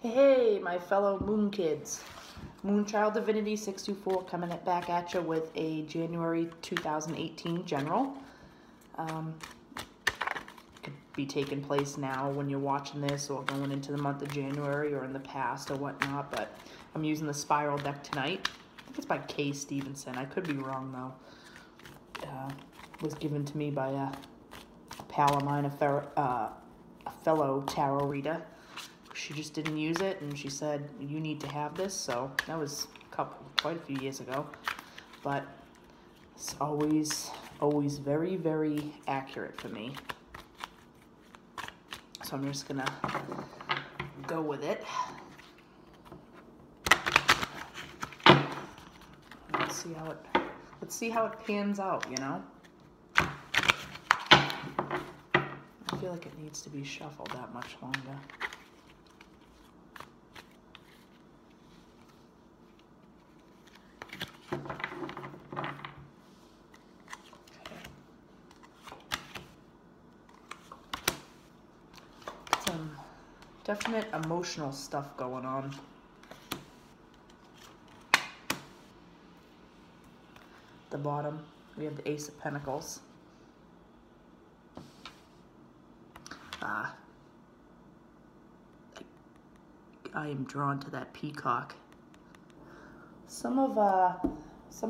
Hey, my fellow Moon Kids. Moonchild Divinity 624 coming back at you with a January 2018 general. Could be taking place now when you're watching this or going into the month of January or in the past or whatnot, but I'm using the Spiral deck tonight. I think it's by Kay Stevenson. I could be wrong though. Was given to me by a pal of mine, a fellow tarot reader. She just didn't use it, and she said, you need to have this. So that was quite a few years ago, but it's always very, very accurate for me. So I'm just gonna go with it. Let's see how it pans out, you know? I feel like it needs to be shuffled that much longer. Some definite emotional stuff going on. At the bottom, we have the Ace of Pentacles. I am drawn to that peacock. Some of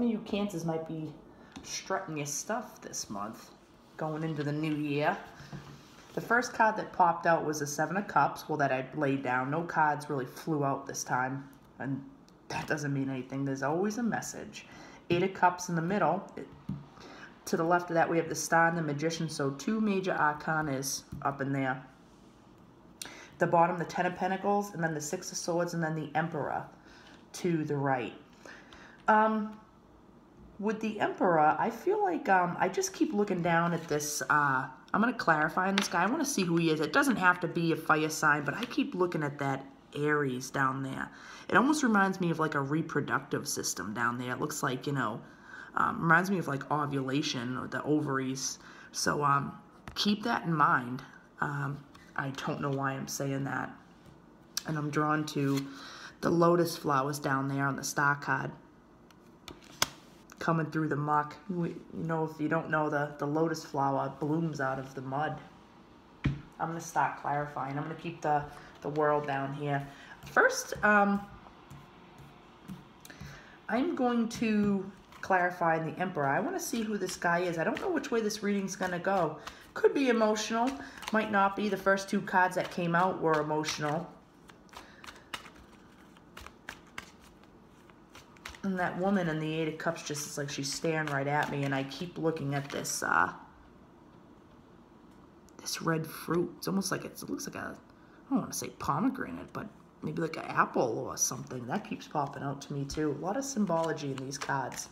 you Cancers might be strutting your stuff this month, going into the new year. The first card that popped out was the Seven of Cups, well, that I laid down. No cards really flew out this time, and that doesn't mean anything. There's always a message. Eight of Cups in the middle. To the left of that, we have the Star and the Magician, so two major arcanas up in there. The bottom, the Ten of Pentacles, and then the Six of Swords, and then the Emperor to the right. With the Emperor, I feel like I just keep looking down at this. I'm going to clarify on this guy. I want to see who he is. It doesn't have to be a fire sign, but I keep looking at that Aries down there. It almost reminds me of like a reproductive system down there. It looks like, you know, reminds me of like ovulation or the ovaries. So keep that in mind. I don't know why I'm saying that. And I'm drawn to the lotus flowers down there on the star card. Coming through the muck. You know, if you don't know, the lotus flower blooms out of the mud. I'm going to start clarifying. I'm going to keep the world down here. First, I'm going to clarify the Emperor. I want to see who this guy is. I don't know which way this reading's going to go. Could be emotional, might not be. The first two cards that came out were emotional. And that woman in the Eight of Cups just is like she's staring right at me, and I keep looking at this this red fruit. It's almost like it looks like a, I don't want to say pomegranate, but maybe like an apple or something. That keeps popping out to me too. A lot of symbology in these cards.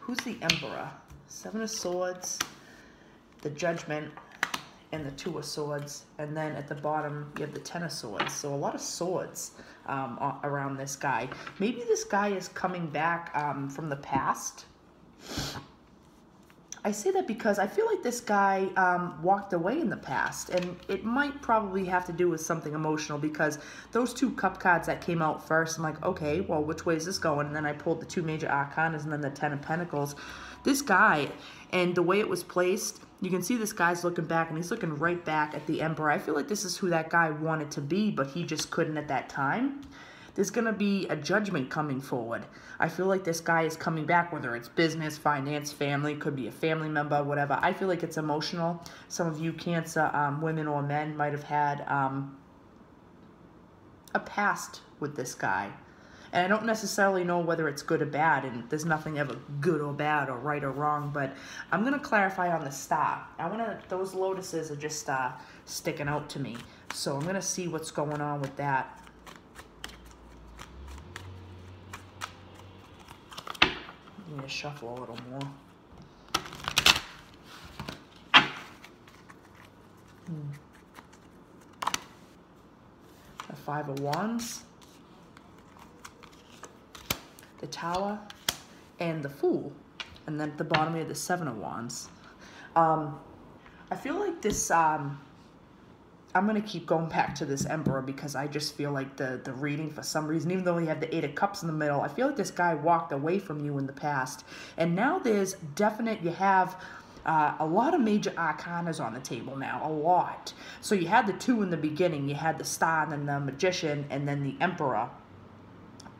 Who's the Emperor? Seven of Swords, the Judgment, and the Two of Swords. And then at the bottom, you have the Ten of Swords. So a lot of swords around this guy. Maybe this guy is coming back from the past. I say that because I feel like this guy walked away in the past, and it might probably have to do with something emotional, because those two cup cards that came out first, I'm like, okay, well, which way is this going? And then I pulled the two major arcanas and then the Ten of Pentacles. This guy, and the way it was placed, you can see this guy's looking back, and he's looking right back at the Emperor. I feel like this is who that guy wanted to be, but he just couldn't at that time. There's going to be a judgment coming forward. I feel like this guy is coming back, whether it's business, finance, family, could be a family member, whatever. I feel like it's emotional. Some of you Cancer women or men might have had a past with this guy. And I don't necessarily know whether it's good or bad, and there's nothing ever good or bad or right or wrong, but I'm going to clarify on the star. Those lotuses are just sticking out to me. So I'm going to see what's going on with that. Need to shuffle a little more. The Five of Wands, the Tower, and the Fool. And then at the bottom we have the Seven of Wands. I feel like this, I'm going to keep going back to this Emperor because I just feel like the reading, for some reason, even though he had the Eight of Cups in the middle, I feel like this guy walked away from you in the past. And now there's definite, you have a lot of major arcanas on the table now, a lot. So you had the two in the beginning, you had the Star and then the Magician and then the Emperor.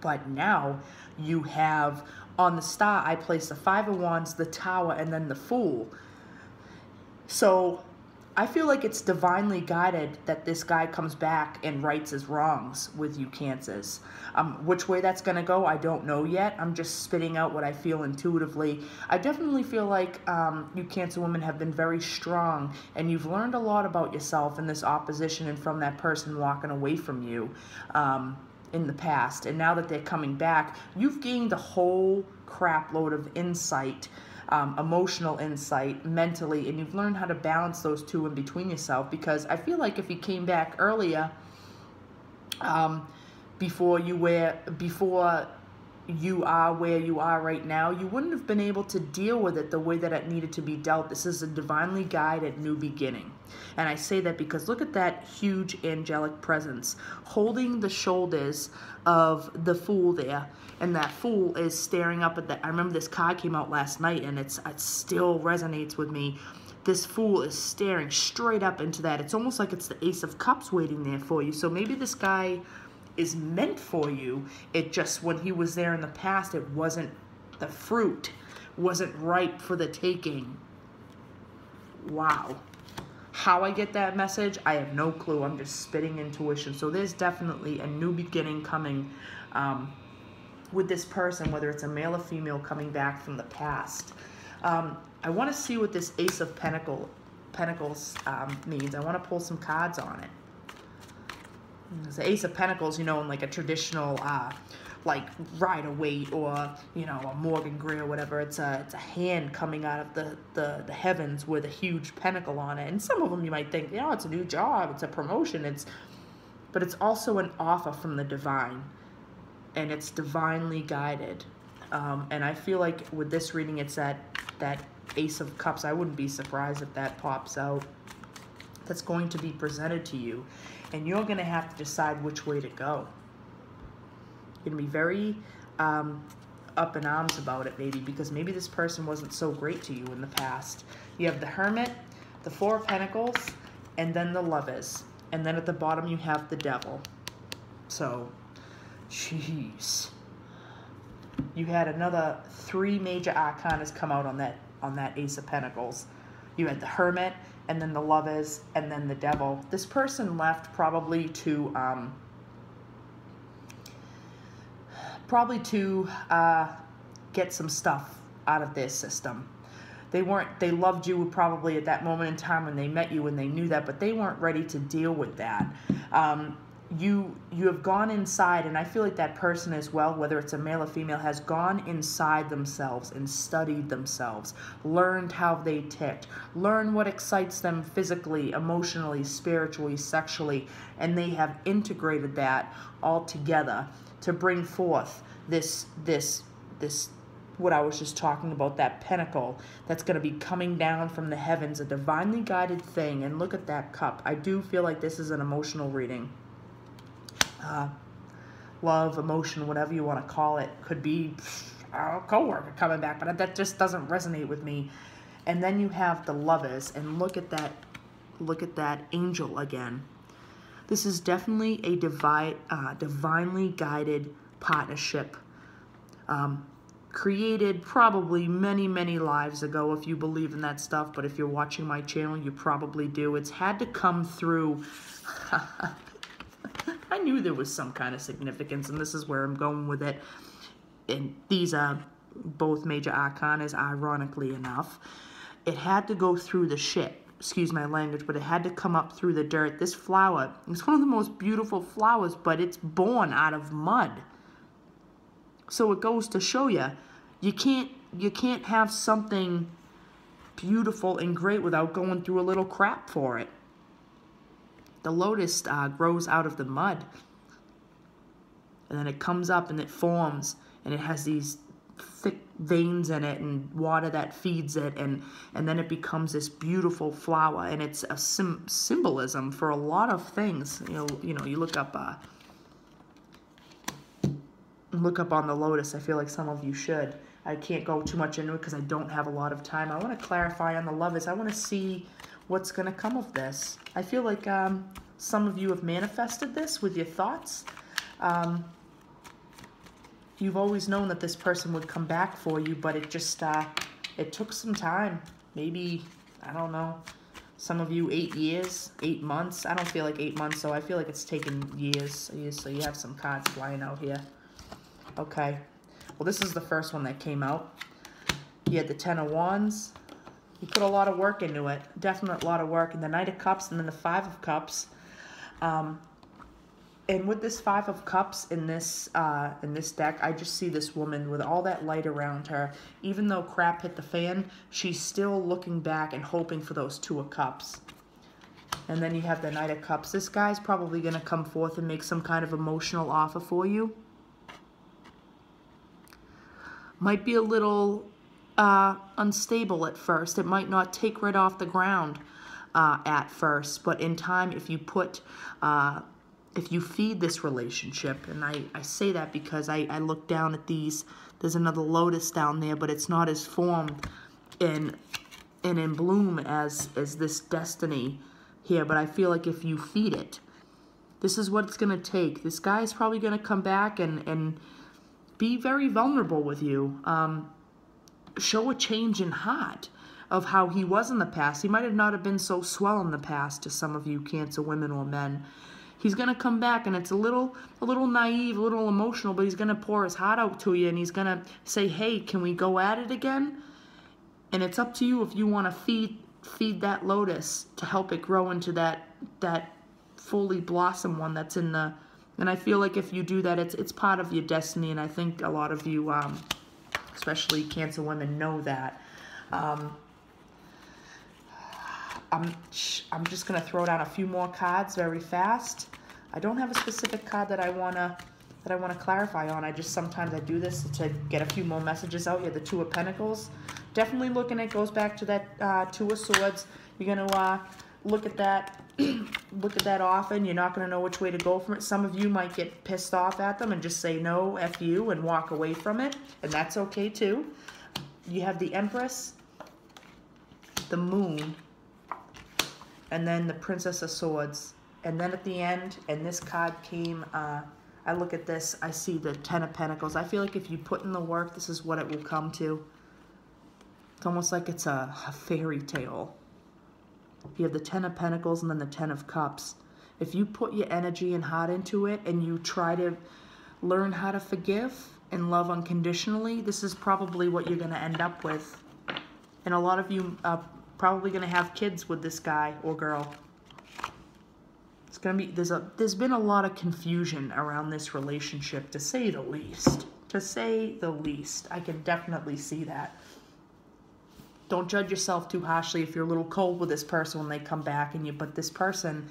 But now you have, on the Star, I place the Five of Wands, the Tower, and then the Fool. So I feel like it's divinely guided that this guy comes back and rights his wrongs with you Cancers. Which way that's going to go, I don't know yet. I'm just spitting out what I feel intuitively. I definitely feel like you Cancer women have been very strong, and you've learned a lot about yourself in this opposition and from that person walking away from you in the past. And now that they're coming back, you've gained a whole crap load of insight, emotional insight, mentally, and you've learned how to balance those two in between yourself, because I feel like if you came back earlier, before you are where you are right now, you wouldn't have been able to deal with it the way that it needed to be dealt. This is a divinely guided new beginning. And I say that because look at that huge angelic presence holding the shoulders of the Fool there. And that Fool is staring up at that. I remember this card came out last night and it still resonates with me. This Fool is staring straight up into that. It's almost like it's the Ace of Cups waiting there for you. So maybe this guy is meant for you. It just, when he was there in the past, it wasn't, the fruit wasn't ripe for the taking. Wow. How I get that message, I have no clue. I'm just spitting intuition. So there's definitely a new beginning coming with this person, whether it's a male or female coming back from the past. I want to see what this Ace of Pentacles means. I want to pull some cards on it. The Ace of Pentacles, you know, in like a traditional, like Rider-Waite or, you know, a Morgan Gray or whatever. It's a hand coming out of the heavens with a huge pentacle on it. And some of them you might think, you know, it's a new job, it's a promotion, but it's also an offer from the divine, and it's divinely guided. And I feel like with this reading, it's that Ace of Cups. I wouldn't be surprised if that pops out. That's going to be presented to you, and you're going to have to decide which way to go. You're going to be very up in arms about it, maybe, because maybe this person wasn't so great to you in the past. You have the Hermit, the Four of Pentacles, and then the Lovers. And then at the bottom you have the Devil. So, jeez. You had another 3 major arcanas come out on that Ace of Pentacles. You had the Hermit, and then the Lovers, and then the Devil. This person left probably to get some stuff out of their system. They loved you probably at that moment in time when they met you and they knew that, but they weren't ready to deal with that. You have gone inside, and I feel like that person as well, whether it's a male or female, has gone inside themselves and studied themselves, learned how they tick, learned what excites them physically, emotionally, spiritually, sexually, and they have integrated that all together to bring forth this what I was just talking about, that pinnacle that's going to be coming down from the heavens, a divinely guided thing. And look at that cup. I do feel like this is an emotional reading. Love, emotion, whatever you want to call it. Could be a co-worker coming back, but that just doesn't resonate with me. And then you have the Lovers, and look at that angel again. This is definitely a divinely guided partnership, created probably many, many lives ago, if you believe in that stuff. But if you're watching my channel, you probably do. It's had to come through. I knew there was some kind of significance, and this is where I'm going with it. And these are both major arcanas, ironically enough. It had to go through the shit. Excuse my language, but it had to come up through the dirt. This flower is one of the most beautiful flowers, but it's born out of mud. So it goes to show you, you can't have something beautiful and great without going through a little crap for it. The lotus grows out of the mud, and then it comes up and it forms, and it has these thick veins in it and water that feeds it, and then it becomes this beautiful flower, and it's a symbolism for a lot of things. You look up on the lotus. I feel like some of you should. I can't go too much into it because I don't have a lot of time. I want to clarify on the lovers. I want to see what's going to come of this. I feel like some of you have manifested this with your thoughts. You've always known that this person would come back for you, but it just, it took some time. Maybe, I don't know, some of you 8 years, 8 months. I don't feel like 8 months, so I feel like it's taken years. So you have some cards flying out here. Okay. Well, this is the first one that came out. You had the Ten of Wands. You put a lot of work into it. Definite lot of work. And the Knight of Cups and then the Five of Cups. And with this Five of Cups in this deck, I just see this woman with all that light around her. Even though crap hit the fan, she's still looking back and hoping for those Two of Cups. And then you have the Knight of Cups. This guy's probably going to come forth and make some kind of emotional offer for you. Might be a little unstable at first. It might not take right off the ground at first, but in time, if you put... if you feed this relationship, and I say that because I look down at these, there's another lotus down there, but it's not as formed and in bloom as this destiny here, but I feel like if you feed it, this is what it's going to take. This guy is probably going to come back and be very vulnerable with you, show a change in heart of how he was in the past. He might have not have been so swell in the past to some of you Cancer women or men. He's going to come back, and it's a little naive, a little emotional, but he's going to pour his heart out to you, and he's going to say, hey, can we go at it again? And it's up to you if you want to feed that lotus to help it grow into that fully blossom one that's in the... And I feel like if you do that, it's part of your destiny, and I think a lot of you, especially Cancer women, know that. I'm just going to throw down a few more cards very fast. I don't have a specific card that I want to clarify on. Sometimes I do this to get a few more messages out. You have the Two of Pentacles. Definitely looking at, goes back to that Two of Swords. You're going to look at that often. You're not going to know which way to go from it. Some of you might get pissed off at them and just say no, F you, and walk away from it, and that's okay too. You have the Empress, the Moon, and then the Princess of Swords. And then at the end, and this card came, I look at this, I see the Ten of Pentacles. I feel like if you put in the work, this is what it will come to. It's almost like it's a fairy tale. You have the Ten of Pentacles and then the Ten of Cups. If you put your energy and heart into it and you try to learn how to forgive and love unconditionally, this is probably what you're going to end up with. And a lot of you are probably going to have kids with this guy or girl. It's going to be, there's been a lot of confusion around this relationship, to say the least. To say the least. I can definitely see that. Don't judge yourself too harshly if you're a little cold with this person when they come back, but this person,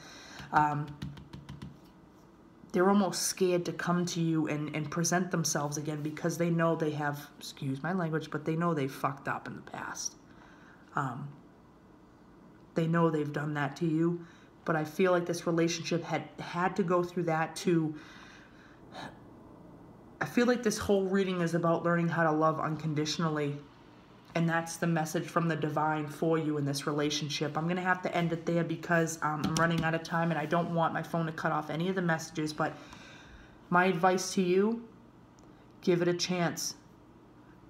they're almost scared to come to you and present themselves again because they know they have, excuse my language, but they know they've fucked up in the past. They know they've done that to you, but I feel like this relationship had to go through that to... I feel like this whole reading is about learning how to love unconditionally, and that's the message from the divine for you in this relationship. I'm going to have to end it there because I'm running out of time, and I don't want my phone to cut off any of the messages, but my advice to you, give it a chance.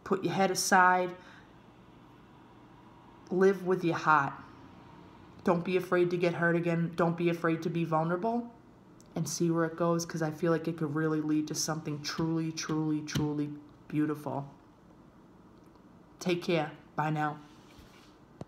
Put your head aside. Live with your heart. Don't be afraid to get hurt again. Don't be afraid to be vulnerable and see where it goes, because I feel like it could really lead to something truly, truly, truly beautiful. Take care. Bye now.